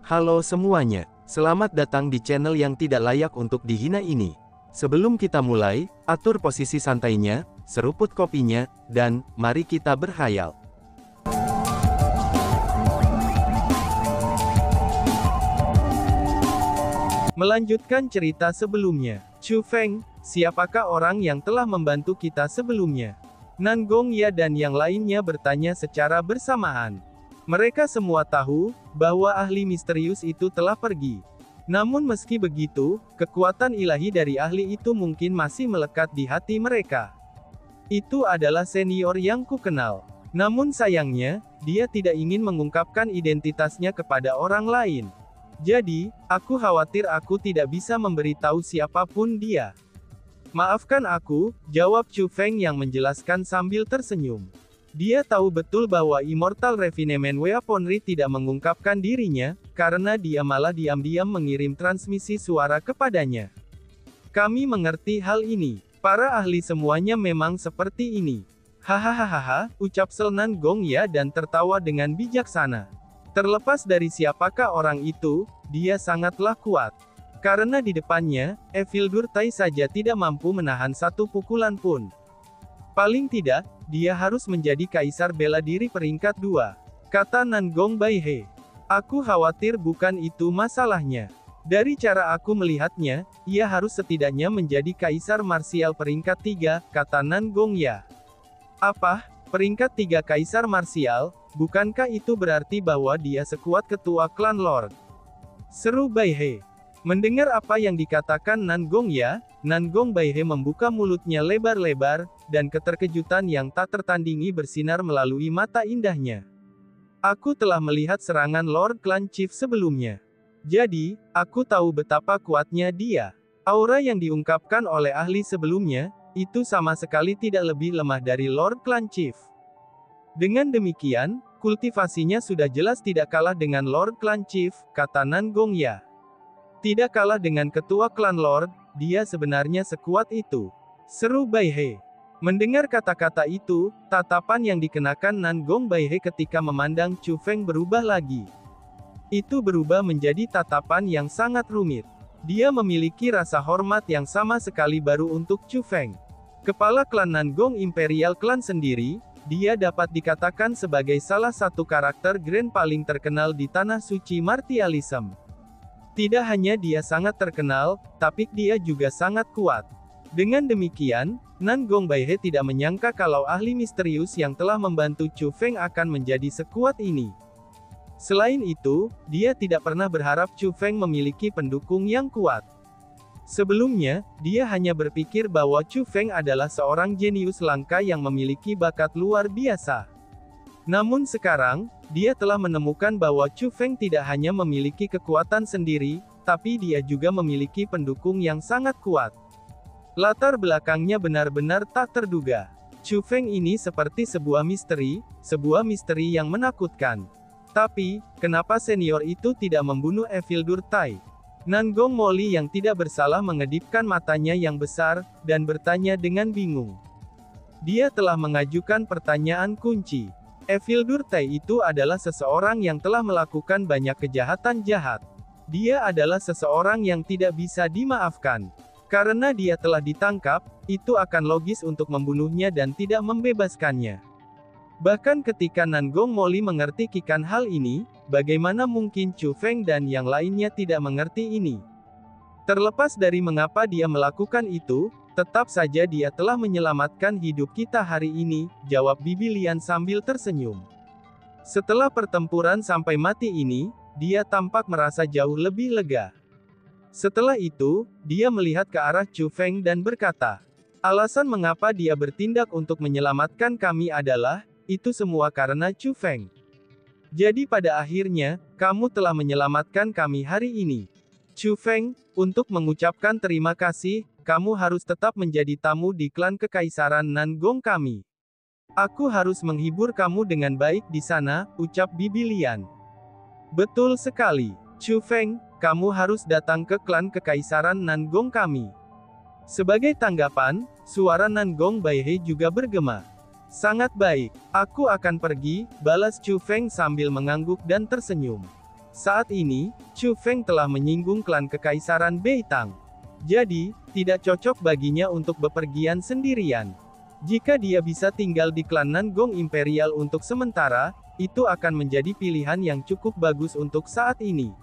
Halo semuanya, selamat datang di channel yang tidak layak untuk dihina ini. Sebelum kita mulai, atur posisi santainya, seruput kopinya, dan mari kita berkhayal. Melanjutkan cerita sebelumnya, Chu Feng, siapakah orang yang telah membantu kita sebelumnya? Nan Gongya dan yang lainnya bertanya secara bersamaan. Mereka semua tahu bahwa ahli misterius itu telah pergi. Namun meski begitu, kekuatan ilahi dari ahli itu mungkin masih melekat di hati mereka. Itu adalah senior yang kukenal. Namun sayangnya, dia tidak ingin mengungkapkan identitasnya kepada orang lain. Jadi, aku khawatir aku tidak bisa memberitahu siapapun dia. Maafkan aku, jawab Chu Feng yang menjelaskan sambil tersenyum. Dia tahu betul bahwa Immortal Refinement Weaponry tidak mengungkapkan dirinya, karena dia malah diam-diam mengirim transmisi suara kepadanya. Kami mengerti hal ini. Para ahli semuanya memang seperti ini. Hahaha, ucap Nan Gongya dan tertawa dengan bijaksana. Terlepas dari siapakah orang itu, dia sangatlah kuat. Karena di depannya, Evil Tai saja tidak mampu menahan satu pukulan pun. Paling tidak, dia harus menjadi kaisar bela diri peringkat 2. Kata Nan Gong Baihe. Aku khawatir bukan itu masalahnya. Dari cara aku melihatnya, ia harus setidaknya menjadi kaisar marsial peringkat 3, kata Nan Gongya. Apa? Peringkat 3 kaisar marsial? Bukankah itu berarti bahwa dia sekuat ketua klan Lord? Seru Baihe. Mendengar apa yang dikatakan Nan Gongya, Nan Gong Baihe membuka mulutnya lebar-lebar, dan keterkejutan yang tak tertandingi bersinar melalui mata indahnya. Aku telah melihat serangan Lord Clan Chief sebelumnya. Jadi, aku tahu betapa kuatnya dia. Aura yang diungkapkan oleh ahli sebelumnya, itu sama sekali tidak lebih lemah dari Lord Clan Chief. Dengan demikian, kultivasinya sudah jelas tidak kalah dengan Lord Clan Chief, kata Nan Gongya. Tidak kalah dengan ketua klan Lord, dia sebenarnya sekuat itu. Seru Baihe. Mendengar kata-kata itu, tatapan yang dikenakan Nan Gong Baihe ketika memandang Chu Feng berubah lagi. Itu berubah menjadi tatapan yang sangat rumit. Dia memiliki rasa hormat yang sama sekali baru untuk Chu Feng. Kepala klan Nan Gong Imperial Clan sendiri, dia dapat dikatakan sebagai salah satu karakter Grand paling terkenal di Tanah Suci Martialism. Tidak hanya dia sangat terkenal, tapi dia juga sangat kuat. Dengan demikian, Nan Gong Baihe tidak menyangka kalau ahli misterius yang telah membantu Chu Feng akan menjadi sekuat ini. Selain itu, dia tidak pernah berharap Chu Feng memiliki pendukung yang kuat. Sebelumnya, dia hanya berpikir bahwa Chu Feng adalah seorang jenius langka yang memiliki bakat luar biasa. Namun sekarang, dia telah menemukan bahwa Chu Feng tidak hanya memiliki kekuatan sendiri, tapi dia juga memiliki pendukung yang sangat kuat. Latar belakangnya benar-benar tak terduga. Chu Feng ini seperti sebuah misteri yang menakutkan. Tapi, kenapa senior itu tidak membunuh Evil Tai? Nan Gong Moli yang tidak bersalah mengedipkan matanya yang besar, dan bertanya dengan bingung. Dia telah mengajukan pertanyaan kunci. Evil Tai itu adalah seseorang yang telah melakukan banyak kejahatan jahat. Dia adalah seseorang yang tidak bisa dimaafkan. Karena dia telah ditangkap, itu akan logis untuk membunuhnya dan tidak membebaskannya. Bahkan ketika Nan Gong Moli mengerti kikan hal ini, bagaimana mungkin Chu Feng dan yang lainnya tidak mengerti ini? Terlepas dari mengapa dia melakukan itu, tetap saja dia telah menyelamatkan hidup kita hari ini, jawab Bibi Lian sambil tersenyum. Setelah pertempuran sampai mati ini, dia tampak merasa jauh lebih lega. Setelah itu, dia melihat ke arah Chu Feng dan berkata, alasan mengapa dia bertindak untuk menyelamatkan kami adalah, itu semua karena Chu Feng. Jadi pada akhirnya, kamu telah menyelamatkan kami hari ini. Chu Feng, untuk mengucapkan terima kasih, kamu harus tetap menjadi tamu di klan kekaisaran Nan Gong kami. Aku harus menghibur kamu dengan baik di sana, ucap Bibi Lian. Betul sekali, Chu Feng, kamu harus datang ke klan kekaisaran Nan Gong kami. Sebagai tanggapan, suara Nan Gong Baihe juga bergema. Sangat baik, aku akan pergi, balas Chu Feng sambil mengangguk dan tersenyum. Saat ini, Chu Feng telah menyinggung klan Kekaisaran Beitang. Jadi, tidak cocok baginya untuk bepergian sendirian. Jika dia bisa tinggal di klan Nangong Imperial untuk sementara, itu akan menjadi pilihan yang cukup bagus untuk saat ini.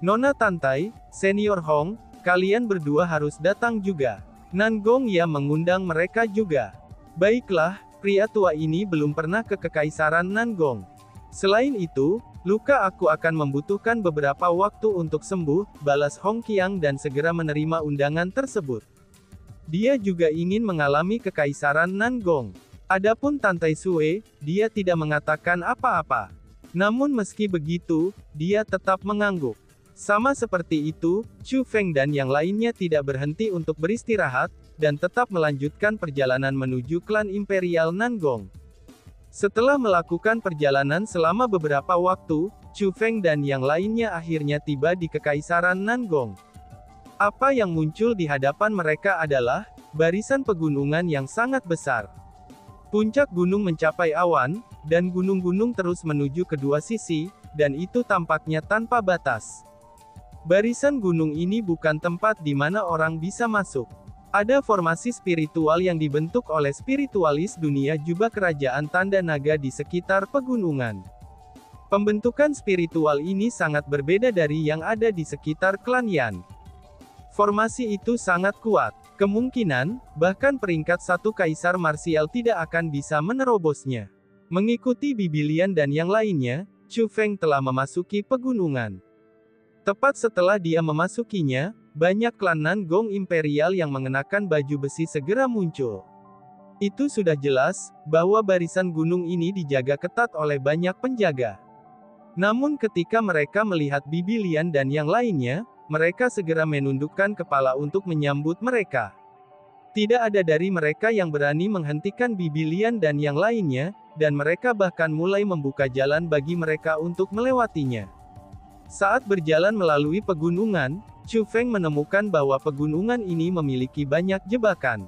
Nona Tantai, Senior Hong, kalian berdua harus datang juga. Nangong ya mengundang mereka juga. Baiklah, pria tua ini belum pernah ke Kekaisaran Nangong. Selain itu, luka aku akan membutuhkan beberapa waktu untuk sembuh, balas Hong Qiang dan segera menerima undangan tersebut. Dia juga ingin mengalami Kekaisaran Nangong. Adapun Tantai Sue, dia tidak mengatakan apa-apa. Namun meski begitu, dia tetap mengangguk. Sama seperti itu, Chu Feng dan yang lainnya tidak berhenti untuk beristirahat, dan tetap melanjutkan perjalanan menuju klan Imperial Nangong. Setelah melakukan perjalanan selama beberapa waktu, Chu Feng dan yang lainnya akhirnya tiba di Kekaisaran Nangong. Apa yang muncul di hadapan mereka adalah barisan pegunungan yang sangat besar. Puncak gunung mencapai awan, dan gunung-gunung terus menuju kedua sisi, dan itu tampaknya tanpa batas. Barisan gunung ini bukan tempat di mana orang bisa masuk. Ada formasi spiritual yang dibentuk oleh spiritualis dunia jubah kerajaan tanda naga di sekitar pegunungan. Pembentukan spiritual ini sangat berbeda dari yang ada di sekitar klan Yan. Formasi itu sangat kuat. Kemungkinan, bahkan peringkat satu kaisar marsial tidak akan bisa menerobosnya. Mengikuti Bibilian dan yang lainnya, Chu Feng telah memasuki pegunungan. Tepat setelah dia memasukinya, banyak klan Nangong Imperial yang mengenakan baju besi segera muncul. Itu sudah jelas, bahwa barisan gunung ini dijaga ketat oleh banyak penjaga. Namun ketika mereka melihat Bibilian dan yang lainnya, mereka segera menundukkan kepala untuk menyambut mereka. Tidak ada dari mereka yang berani menghentikan Bibilian dan yang lainnya, dan mereka bahkan mulai membuka jalan bagi mereka untuk melewatinya. Saat berjalan melalui pegunungan, Chu Feng menemukan bahwa pegunungan ini memiliki banyak jebakan.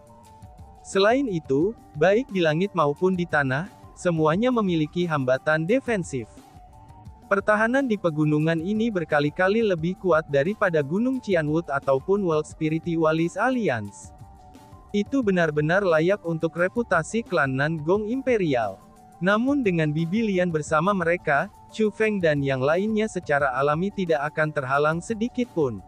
Selain itu, baik di langit maupun di tanah, semuanya memiliki hambatan defensif. Pertahanan di pegunungan ini berkali-kali lebih kuat daripada Gunung Qianwood ataupun World Spiritualist Alliance. Itu benar-benar layak untuk reputasi klan Nangong Imperial. Namun dengan Bibilian bersama mereka, Chu Feng dan yang lainnya secara alami tidak akan terhalang sedikit pun.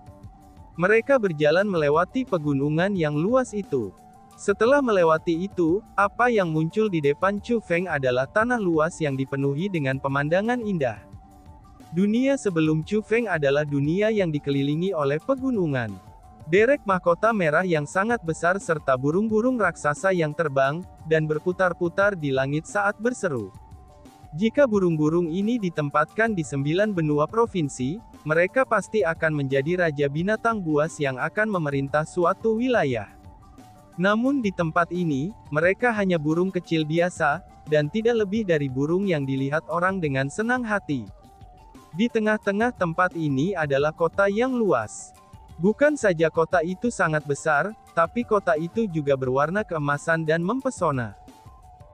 Mereka berjalan melewati pegunungan yang luas itu. Setelah melewati itu, apa yang muncul di depan Chu Feng adalah tanah luas yang dipenuhi dengan pemandangan indah. Dunia sebelum Chu Feng adalah dunia yang dikelilingi oleh pegunungan. Derek mahkota merah yang sangat besar serta burung-burung raksasa yang terbang, dan berputar-putar di langit saat berseru. Jika burung-burung ini ditempatkan di 9 benua provinsi, mereka pasti akan menjadi raja binatang buas yang akan memerintah suatu wilayah. Namun di tempat ini, mereka hanya burung kecil biasa, dan tidak lebih dari burung yang dilihat orang dengan senang hati. Di tengah-tengah tempat ini adalah kota yang luas. Bukan saja kota itu sangat besar, tapi kota itu juga berwarna keemasan dan mempesona.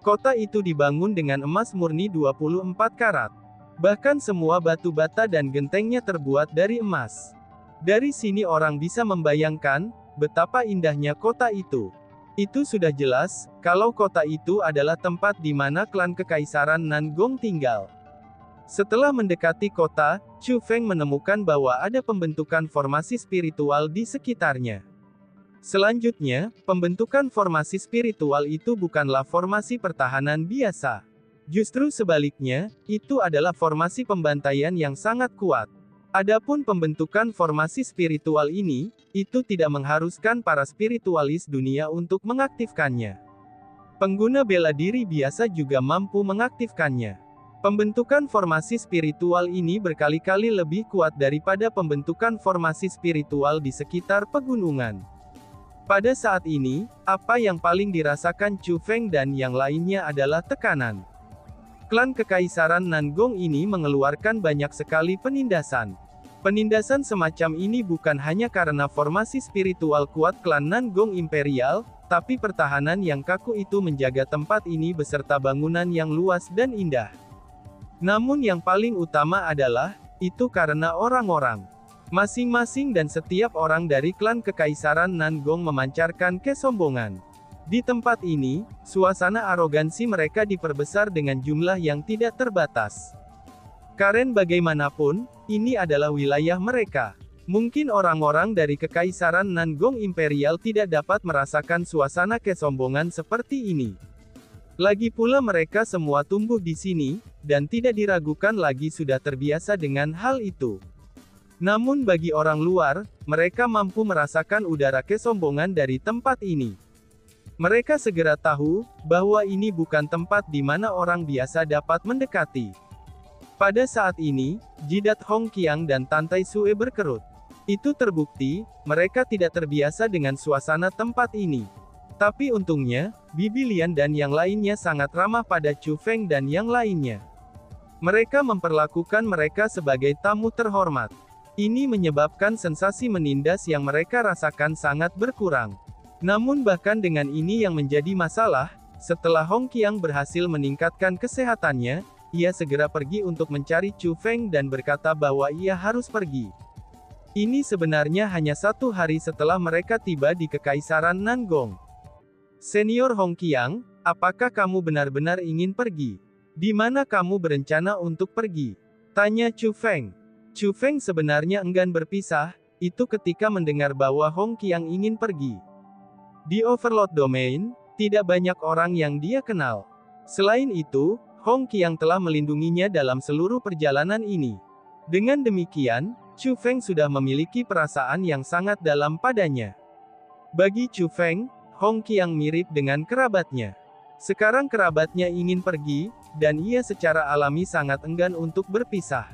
Kota itu dibangun dengan emas murni 24 karat. Bahkan semua batu bata dan gentengnya terbuat dari emas. Dari sini orang bisa membayangkan betapa indahnya kota itu. Itu sudah jelas, kalau kota itu adalah tempat di mana klan Kekaisaran Nangong tinggal. Setelah mendekati kota, Chu Feng menemukan bahwa ada pembentukan formasi spiritual di sekitarnya. Selanjutnya, pembentukan formasi spiritual itu bukanlah formasi pertahanan biasa. Justru sebaliknya, itu adalah formasi pembantaian yang sangat kuat. Adapun pembentukan formasi spiritual ini, itu tidak mengharuskan para spiritualis dunia untuk mengaktifkannya. Pengguna bela diri biasa juga mampu mengaktifkannya. Pembentukan formasi spiritual ini berkali-kali lebih kuat daripada pembentukan formasi spiritual di sekitar pegunungan. Pada saat ini, apa yang paling dirasakan Chu Feng dan yang lainnya adalah tekanan. Klan Kekaisaran Nangong ini mengeluarkan banyak sekali penindasan. Penindasan semacam ini bukan hanya karena formasi spiritual kuat klan Nangong Imperial, tapi pertahanan yang kaku itu menjaga tempat ini beserta bangunan yang luas dan indah. Namun yang paling utama adalah, itu karena orang-orang masing-masing dan setiap orang dari klan Kekaisaran Nangong memancarkan kesombongan. Di tempat ini, suasana arogansi mereka diperbesar dengan jumlah yang tidak terbatas. Karena bagaimanapun, ini adalah wilayah mereka. Mungkin orang-orang dari Kekaisaran Nangong Imperial tidak dapat merasakan suasana kesombongan seperti ini. Lagi pula mereka semua tumbuh di sini, dan tidak diragukan lagi sudah terbiasa dengan hal itu. Namun bagi orang luar, mereka mampu merasakan udara kesombongan dari tempat ini. Mereka segera tahu, bahwa ini bukan tempat di mana orang biasa dapat mendekati. Pada saat ini, jidat Hong Qiang dan Tantai Sue berkerut. Itu terbukti, mereka tidak terbiasa dengan suasana tempat ini. Tapi untungnya, Bibi Lian dan yang lainnya sangat ramah pada Chu Feng dan yang lainnya. Mereka memperlakukan mereka sebagai tamu terhormat. Ini menyebabkan sensasi menindas yang mereka rasakan sangat berkurang. Namun bahkan dengan ini yang menjadi masalah, setelah Hong Qiang berhasil meningkatkan kesehatannya, ia segera pergi untuk mencari Chu Feng dan berkata bahwa ia harus pergi. Ini sebenarnya hanya 1 hari setelah mereka tiba di Kekaisaran Nangong. Senior Hong Qiang, apakah kamu benar-benar ingin pergi? Di mana kamu berencana untuk pergi? Tanya Chu Feng. Chu Feng sebenarnya enggan berpisah, itu ketika mendengar bahwa Hong Qiang ingin pergi. Di Overlord Domain, tidak banyak orang yang dia kenal. Selain itu, Hong Qiang telah melindunginya dalam seluruh perjalanan ini. Dengan demikian, Chu Feng sudah memiliki perasaan yang sangat dalam padanya. Bagi Chu Feng, Hong Qiang mirip dengan kerabatnya. Sekarang kerabatnya ingin pergi, dan ia secara alami sangat enggan untuk berpisah.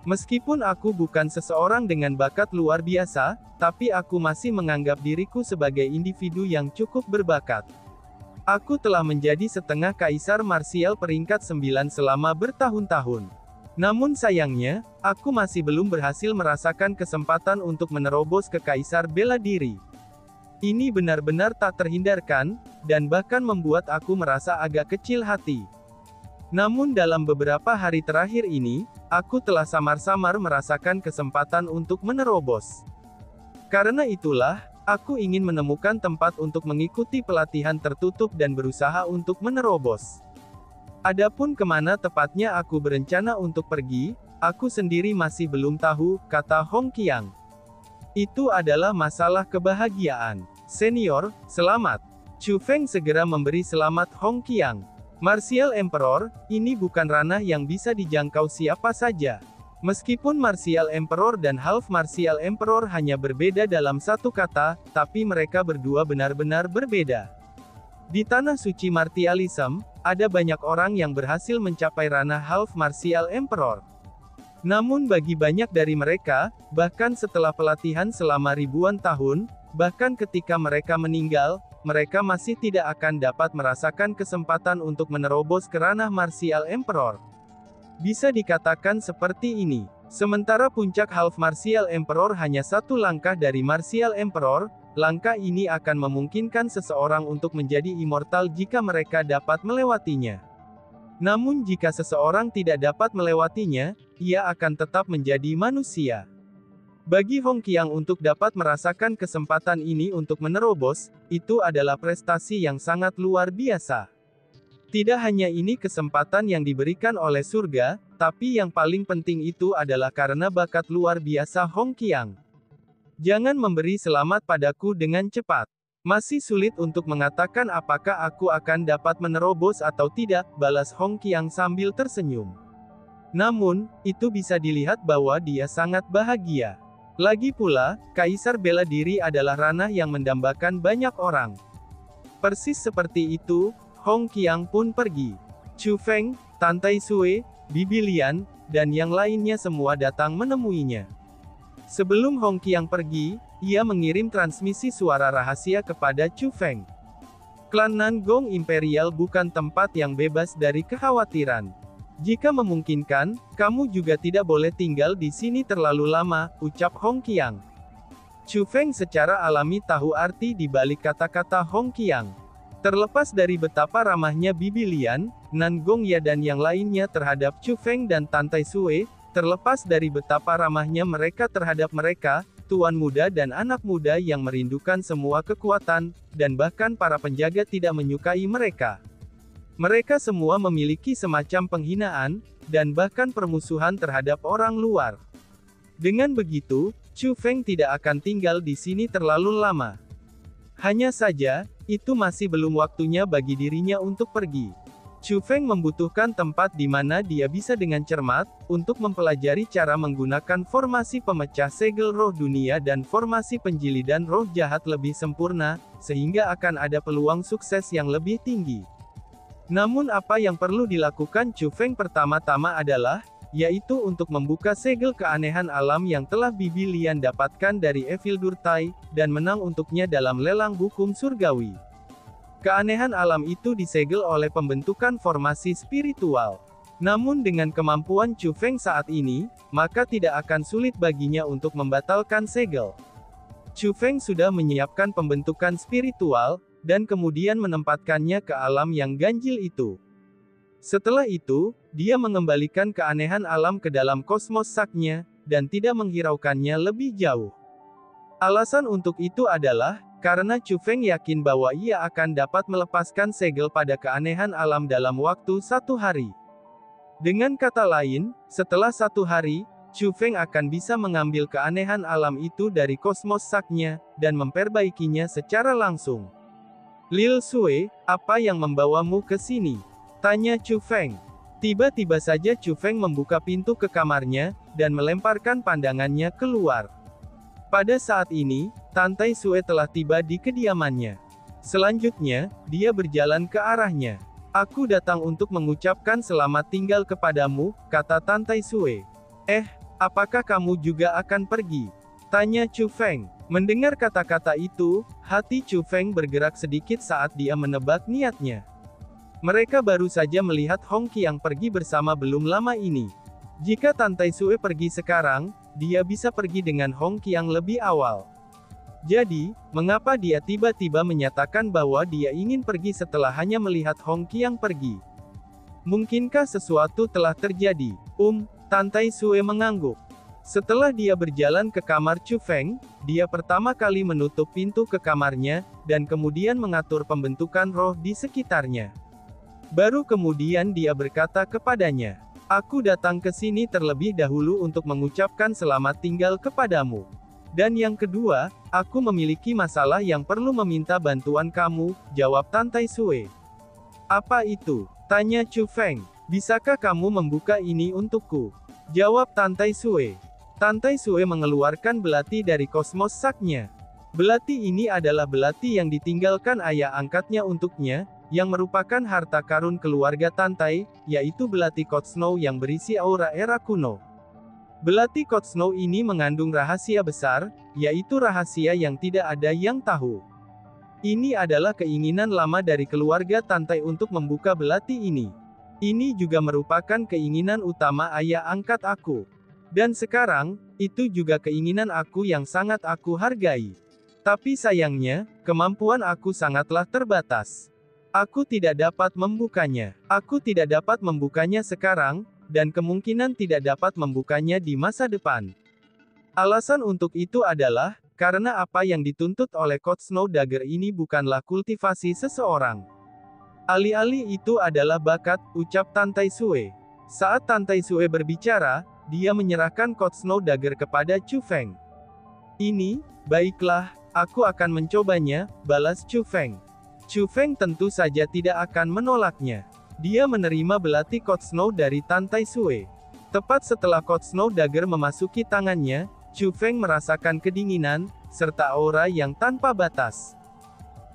Meskipun aku bukan seseorang dengan bakat luar biasa, tapi aku masih menganggap diriku sebagai individu yang cukup berbakat. Aku telah menjadi setengah kaisar marsial peringkat 9 selama bertahun-tahun. Namun sayangnya, aku masih belum berhasil merasakan kesempatan untuk menerobos ke kaisar bela diri. Ini benar-benar tak terhindarkan, dan bahkan membuat aku merasa agak kecil hati. Namun dalam beberapa hari terakhir ini, aku telah samar-samar merasakan kesempatan untuk menerobos. Karena itulah, aku ingin menemukan tempat untuk mengikuti pelatihan tertutup dan berusaha untuk menerobos. Adapun kemana tepatnya aku berencana untuk pergi, aku sendiri masih belum tahu, kata Hong Qiang. Itu adalah masalah kebahagiaan. Senior, selamat. Chu Feng segera memberi selamat Hong Qiang. Martial Emperor, ini bukan ranah yang bisa dijangkau siapa saja. Meskipun Martial Emperor dan Half Martial Emperor hanya berbeda dalam satu kata, tapi mereka berdua benar-benar berbeda. Di Tanah Suci Martialism, ada banyak orang yang berhasil mencapai ranah Half Martial Emperor. Namun bagi banyak dari mereka, bahkan setelah pelatihan selama ribuan tahun, bahkan ketika mereka meninggal, mereka masih tidak akan dapat merasakan kesempatan untuk menerobos ke ranah Martial Emperor. Bisa dikatakan seperti ini. Sementara puncak Half Martial Emperor hanya 1 langkah dari Martial Emperor, langkah ini akan memungkinkan seseorang untuk menjadi immortal jika mereka dapat melewatinya. Namun jika seseorang tidak dapat melewatinya, ia akan tetap menjadi manusia. Bagi Hong Qiang untuk dapat merasakan kesempatan ini untuk menerobos, itu adalah prestasi yang sangat luar biasa. Tidak hanya ini kesempatan yang diberikan oleh surga, tapi yang paling penting itu adalah karena bakat luar biasa Hong Qiang. Jangan memberi selamat padaku dengan cepat. Masih sulit untuk mengatakan apakah aku akan dapat menerobos atau tidak, balas Hong Qiang sambil tersenyum. Namun, itu bisa dilihat bahwa dia sangat bahagia. Lagi pula, Kaisar Bela Diri adalah ranah yang mendambakan banyak orang. Persis seperti itu, Hong Qiang pun pergi. Chu Feng, Tantai Sue, Bibi Lian, dan yang lainnya semua datang menemuinya. Sebelum Hong Qiang pergi, ia mengirim transmisi suara rahasia kepada Chu Feng. Klan Nangong Imperial bukan tempat yang bebas dari kekhawatiran. Jika memungkinkan, kamu juga tidak boleh tinggal di sini terlalu lama, ucap Hong Qiang. Chu Feng secara alami tahu arti di balik kata-kata Hong Qiang. Terlepas dari betapa ramahnya Bibi Lian, Nangong Ya dan yang lainnya terhadap Chu Feng dan Tantai Sue, Terlepas dari betapa ramahnya mereka terhadap mereka, tuan muda dan anak muda yang merindukan semua kekuatan, dan bahkan para penjaga tidak menyukai mereka. Mereka semua memiliki semacam penghinaan, dan bahkan permusuhan terhadap orang luar. Dengan begitu, Chu Feng tidak akan tinggal di sini terlalu lama. Hanya saja, itu masih belum waktunya bagi dirinya untuk pergi. Chu Feng membutuhkan tempat di mana dia bisa dengan cermat, untuk mempelajari cara menggunakan formasi pemecah segel roh dunia dan formasi penjilidan roh jahat lebih sempurna, sehingga akan ada peluang sukses yang lebih tinggi. Namun apa yang perlu dilakukan Chu Feng pertama-tama adalah, yaitu untuk membuka segel keanehan alam yang telah Bibi Lian dapatkan dari Evil Durtai, dan menang untuknya dalam lelang hukum surgawi. Keanehan alam itu disegel oleh pembentukan formasi spiritual. Namun dengan kemampuan Chu Feng saat ini, maka tidak akan sulit baginya untuk membatalkan segel. Chu Feng sudah menyiapkan pembentukan spiritual, dan kemudian menempatkannya ke alam yang ganjil itu. Setelah itu, dia mengembalikan keanehan alam ke dalam kosmos saknya, dan tidak menghiraukannya lebih jauh. Alasan untuk itu adalah, karena Chu Feng yakin bahwa ia akan dapat melepaskan segel pada keanehan alam dalam waktu 1 hari. Dengan kata lain, setelah 1 hari, Chu Feng akan bisa mengambil keanehan alam itu dari kosmos saknya, dan memperbaikinya secara langsung. Lil Sui, apa yang membawamu ke sini? Tanya Chu Feng. Tiba-tiba saja Chu Feng membuka pintu ke kamarnya, dan melemparkan pandangannya keluar. Pada saat ini, Tan Tai Sui telah tiba di kediamannya. Selanjutnya, dia berjalan ke arahnya. Aku datang untuk mengucapkan selamat tinggal kepadamu, kata Tan Tai Sui. Apakah kamu juga akan pergi? Tanya Chu Feng. Mendengar kata-kata itu, hati Chu Feng bergerak sedikit saat dia menebak niatnya. Mereka baru saja melihat Hong Qiang pergi bersama belum lama ini. Jika Tan Tai Sui pergi sekarang, dia bisa pergi dengan Hong Qiang lebih awal. Jadi, mengapa dia tiba-tiba menyatakan bahwa dia ingin pergi setelah hanya melihat Hong Qiang pergi? Mungkinkah sesuatu telah terjadi? Tan Tai Sui mengangguk. Setelah dia berjalan ke kamar Chu Feng, dia pertama kali menutup pintu ke kamarnya, dan kemudian mengatur pembentukan roh di sekitarnya. Baru kemudian dia berkata kepadanya, "Aku datang ke sini terlebih dahulu untuk mengucapkan selamat tinggal kepadamu. Dan yang kedua, aku memiliki masalah yang perlu meminta bantuan kamu," jawab Tan Tai Sui. "Apa itu?" tanya Chu Feng. "Bisakah kamu membuka ini untukku?" jawab Tan Tai Sui. Tan Tai Sui mengeluarkan belati dari kosmos saknya. Belati ini adalah belati yang ditinggalkan ayah angkatnya untuknya, yang merupakan harta karun keluarga Tan Tai, yaitu belati Code Snow yang berisi aura era kuno. Belati Code Snow ini mengandung rahasia besar, yaitu rahasia yang tidak ada yang tahu. Ini adalah keinginan lama dari keluarga Tan Tai untuk membuka belati ini. Ini juga merupakan keinginan utama ayah angkat aku. Dan sekarang, itu juga keinginan aku yang sangat aku hargai. Tapi sayangnya, kemampuan aku sangatlah terbatas. Aku tidak dapat membukanya. Aku tidak dapat membukanya sekarang, dan kemungkinan tidak dapat membukanya di masa depan. Alasan untuk itu adalah, karena apa yang dituntut oleh Code Snow Dagger ini bukanlah kultivasi seseorang. Alih-alih itu adalah bakat, ucap Tan Tai Sui. Saat Tan Tai Sui berbicara, dia menyerahkan Code Snow Dagger kepada Chu Feng. Baiklah, aku akan mencobanya, balas Chu Feng. Chu Feng tentu saja tidak akan menolaknya. Dia menerima belati Code Snow dari Tan Tai Sui. Tepat setelah Code Snow Dagger memasuki tangannya, Chu Feng merasakan kedinginan, serta aura yang tanpa batas.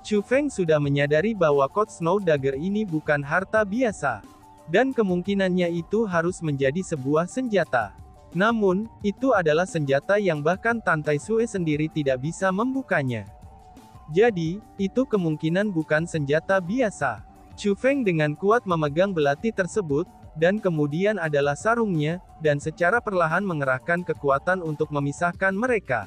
Chu Feng sudah menyadari bahwa Code Snow Dagger ini bukan harta biasa. Dan kemungkinannya itu harus menjadi sebuah senjata. Namun, itu adalah senjata yang bahkan Tan Tai Sui sendiri tidak bisa membukanya. Jadi, itu kemungkinan bukan senjata biasa. Chu Feng dengan kuat memegang belati tersebut, dan kemudian adalah sarungnya, dan secara perlahan mengerahkan kekuatan untuk memisahkan mereka.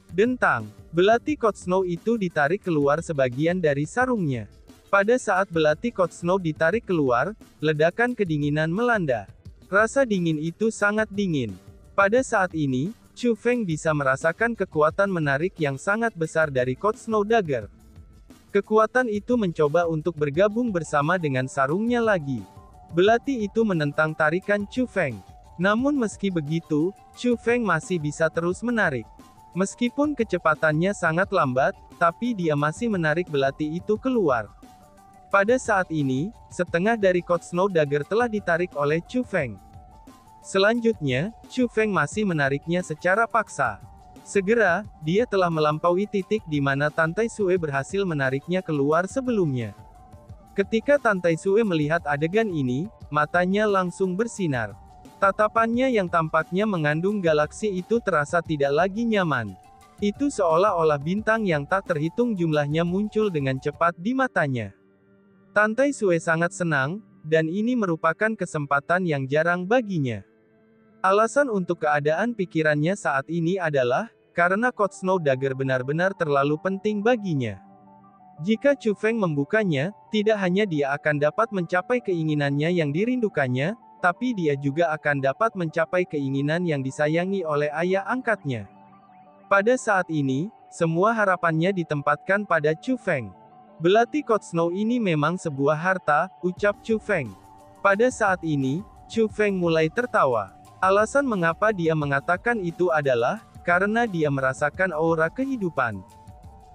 Dentang, belati Code Snow itu ditarik keluar sebagian dari sarungnya. Pada saat belati Code Snow ditarik keluar, ledakan kedinginan melanda. Rasa dingin itu sangat dingin. Pada saat ini, Chu Feng bisa merasakan kekuatan menarik yang sangat besar dari Coach Snow Dagger. Kekuatan itu mencoba untuk bergabung bersama dengan sarungnya lagi. Belati itu menentang tarikan Chu Feng. Namun meski begitu, Chu Feng masih bisa terus menarik. Meskipun kecepatannya sangat lambat, tapi dia masih menarik belati itu keluar. Pada saat ini, setengah dari Coach Snow Dagger telah ditarik oleh Chu Feng. Selanjutnya, Chu Feng masih menariknya secara paksa. Segera, dia telah melampaui titik di mana Tan Tai Sue berhasil menariknya keluar sebelumnya. Ketika Tan Tai Sue melihat adegan ini, matanya langsung bersinar. Tatapannya yang tampaknya mengandung galaksi itu terasa tidak lagi nyaman. Itu seolah-olah bintang yang tak terhitung jumlahnya muncul dengan cepat di matanya. Tan Tai Sue sangat senang, dan ini merupakan kesempatan yang jarang baginya. Alasan untuk keadaan pikirannya saat ini adalah, karena Coach Snow Dagger benar-benar terlalu penting baginya. Jika Chu Feng membukanya, tidak hanya dia akan dapat mencapai keinginannya yang dirindukannya, tapi dia juga akan dapat mencapai keinginan yang disayangi oleh ayah angkatnya. Pada saat ini, semua harapannya ditempatkan pada Chu Feng. Belati Coach Snow ini memang sebuah harta, ucap Chu Feng. Pada saat ini, Chu Feng mulai tertawa. Alasan mengapa dia mengatakan itu adalah, karena dia merasakan aura kehidupan.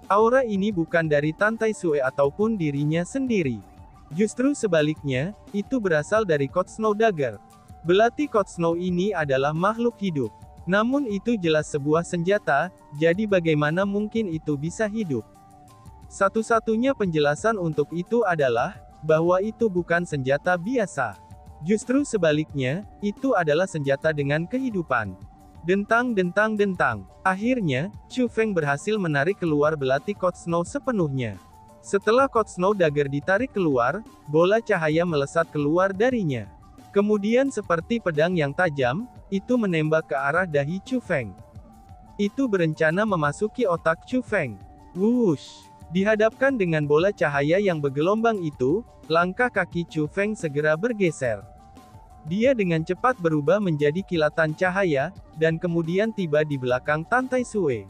Aura ini bukan dari Tan Tai Sue ataupun dirinya sendiri. Justru sebaliknya, itu berasal dari Coach Snow Dagger. Belati Coach Snow ini adalah makhluk hidup. Namun itu jelas sebuah senjata, jadi bagaimana mungkin itu bisa hidup? Satu-satunya penjelasan untuk itu adalah, bahwa itu bukan senjata biasa. Justru sebaliknya, itu adalah senjata dengan kehidupan. Dentang. Akhirnya, Chu Feng berhasil menarik keluar belati Coach Snow sepenuhnya. Setelah Coach Snow Dagger ditarik keluar, bola cahaya melesat keluar darinya. Kemudian seperti pedang yang tajam, itu menembak ke arah dahi Chu Feng. Itu berencana memasuki otak Chu Feng. Wush! Dihadapkan dengan bola cahaya yang bergelombang itu, langkah kaki Chu Feng segera bergeser. Dia dengan cepat berubah menjadi kilatan cahaya, dan kemudian tiba di belakang Tan Tai Sue.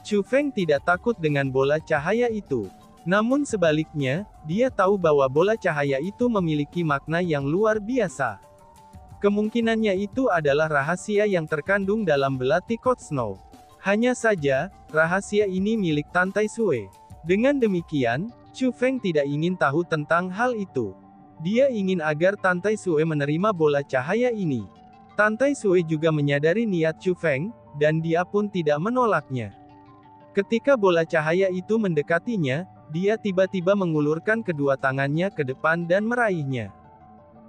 Chu Feng tidak takut dengan bola cahaya itu. Namun sebaliknya, dia tahu bahwa bola cahaya itu memiliki makna yang luar biasa. Kemungkinannya itu adalah rahasia yang terkandung dalam belati Coach Snow. Hanya saja, rahasia ini milik Tan Tai Sue. Dengan demikian, Chu Feng tidak ingin tahu tentang hal itu. Dia ingin agar Tan Tai Sue menerima bola cahaya ini. Tan Tai Sue juga menyadari niat Chu Feng, dan dia pun tidak menolaknya. Ketika bola cahaya itu mendekatinya, dia tiba-tiba mengulurkan kedua tangannya ke depan dan meraihnya.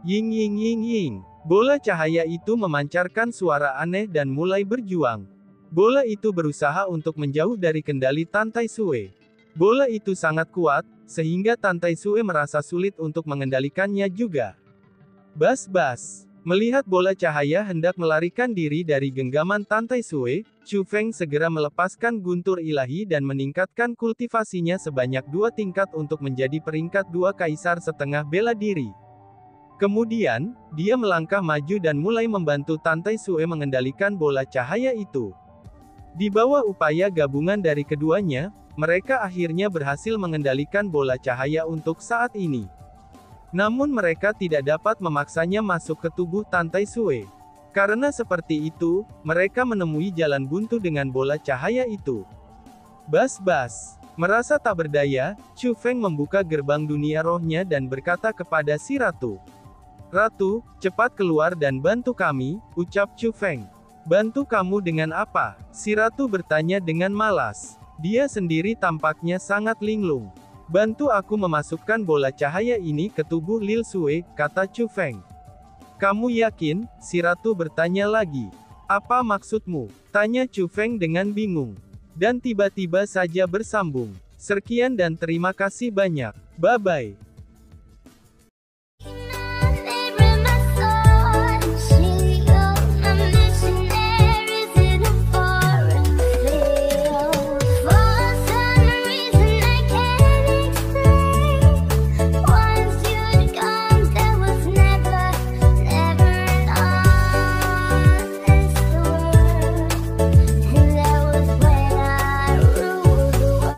Ying ying ying ying. Bola cahaya itu memancarkan suara aneh dan mulai berjuang. Bola itu berusaha untuk menjauh dari kendali Tan Tai Sue. Bola itu sangat kuat, sehingga Tan Tai Sue merasa sulit untuk mengendalikannya juga. Bas. Melihat bola cahaya hendak melarikan diri dari genggaman Tan Tai Sue, Chu Feng segera melepaskan guntur ilahi dan meningkatkan kultivasinya sebanyak 2 tingkat untuk menjadi peringkat 2 kaisar setengah bela diri. Kemudian, dia melangkah maju dan mulai membantu Tan Tai Sue mengendalikan bola cahaya itu. Di bawah upaya gabungan dari keduanya, mereka akhirnya berhasil mengendalikan bola cahaya untuk saat ini. Namun mereka tidak dapat memaksanya masuk ke tubuh Tan Tai Sue. Karena seperti itu, mereka menemui jalan buntu dengan bola cahaya itu. Bas. Merasa tak berdaya, Chu Feng membuka gerbang dunia rohnya dan berkata kepada si ratu. Ratu, cepat keluar dan bantu kami, ucap Chu Feng. Bantu kamu dengan apa? Si ratu bertanya dengan malas. Dia sendiri tampaknya sangat linglung. Bantu aku memasukkan bola cahaya ini ke tubuh Lil Sue, kata Chu Feng. Kamu yakin? Si ratu bertanya lagi. Apa maksudmu? Tanya Chu Feng dengan bingung. Dan tiba-tiba saja bersambung. Sekian dan terima kasih banyak. Bye-bye.